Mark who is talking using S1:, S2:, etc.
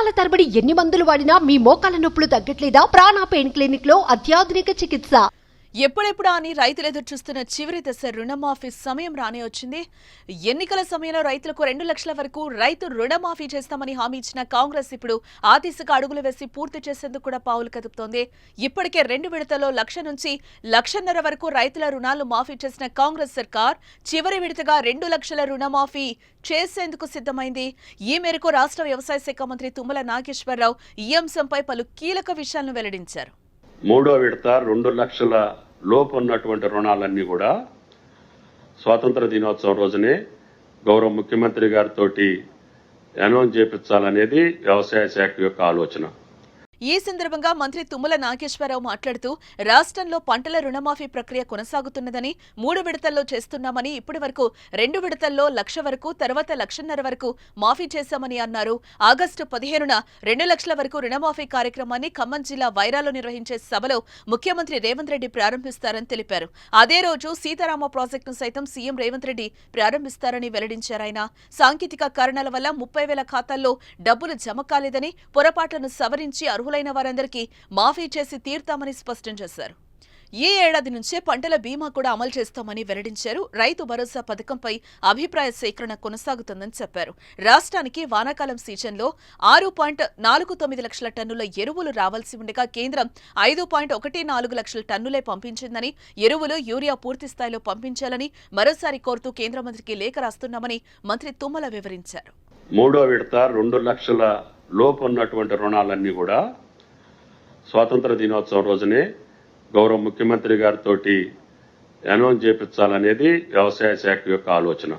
S1: సంవత్సరాల తరబడి ఎన్ని మందులు వాడినా మీ మోకాల నొప్పులు తగ్గట్లేదా? ప్రాణ పెయిన్ క్లినిక్ లో అత్యాధునిక చికిత్స.
S2: ఎప్పుడెప్పుడా అని రైతులు ఎదురు చూస్తున్న చివరి దశ రుణమాఫీ సమయం రానే వచ్చింది. ఎన్నికల సమయంలో రైతులకు 2 లక్షల వరకు రైతు రుణమాఫీ చేస్తామని హామీ ఇచ్చిన కాంగ్రెస్ ఇప్పుడు ఆ దిశగా అడుగులు వేసి పూర్తి చేసేందుకు కూడా పావులు కదుపుతోంది. ఇప్పటికే 2 విడతల్లో 1,00,000 నుంచి 1,50,000 వరకు రైతుల రుణాలు మాఫీ చేసిన కాంగ్రెస్ సర్కార్ చివరి విడతగా 2 లక్షల రుణమాఫీ చేసేందుకు సిద్ధమైంది. ఈ మేరకు రాష్ట్ర వ్యవసాయ శాఖ మంత్రి తుమ్మల నాగేశ్వరరావు ఈ అంశంపై పలు కీలక విషయాలను వెల్లడించారు.
S3: మూడో విడత 2 లక్షల లోపు ఉన్నటువంటి రుణాలన్నీ కూడా స్వాతంత్ర దినోత్సవం రోజునే గౌరవ ముఖ్యమంత్రి గారితో అనౌన్స్ చేయించాలనేది వ్యవసాయ శాఖ యొక్క ఆలోచన.
S2: ఈ సందర్భంగా మంత్రి తుమ్మల నాగేశ్వరరావు మాట్లాడుతూ రాష్ట్రంలో పంటల రుణమాఫీ ప్రక్రియ కొనసాగుతున్నదని 3 విడతల్లో చేస్తున్నామని ఇప్పటి వరకు 2 విడతల్లో 1,00,000 వరకు తర్వాత 1,50,000 వరకు మాఫీ చేశామని అన్నారు. ఆగస్టు 15న 2 లక్షల వరకు రుణమాఫీ కార్యక్రమాన్ని ఖమ్మం జిల్లా వైరాలో నిర్వహించే సభలో ముఖ్యమంత్రి రేవంత్ రెడ్డి ప్రారంభిస్తారని తెలిపారు. అదే రోజు సీతారామ ప్రాజెక్టును సైతం సీఎం రేవంత్ రెడ్డి ప్రారంభిస్తారని వెల్లడించారాయన. సాంకేతిక కారణాల వల్ల 30,000 ఖాతాల్లో డబ్బులు జమ కాలేదని పొరపాట్లను సవరించి అర్హులైన వారందరికీ మాఫీ చేసి తీర్తామని స్పష్టం చేశారు. ఈ ఏడాది నుంచే పంటల బీమా కూడా అమలు చేస్తామని వెల్లడించారు. రైతు భరోసా పథకంపై అభిప్రాయ సేకరణ కొనసాగుతుందని చెప్పారు. రాష్ట్రానికి వానాకాలం సీజన్లో 6.49 లక్షల టన్నుల ఎరువులు రావాల్సి ఉండగా కేంద్రం 5.14 లక్షల టన్నులే పంపించిందని, ఎరువులు యూరియా పూర్తి స్థాయిలో పంపించాలని మరోసారి కోరుతూ కేంద్ర మంత్రికి లేఖ రాస్తున్నామని మంత్రి తుమ్మల వివరించారు.
S3: మూడో విడత 2 లక్షల లోపు ఉన్నటువంటి రుణాలన్నీ కూడా స్వాతంత్ర దినోత్సవం రోజునే గౌరవ ముఖ్యమంత్రి గారితో అనౌన్స్ చేయించాలనేది వ్యవసాయ శాఖ యొక్క ఆలోచన.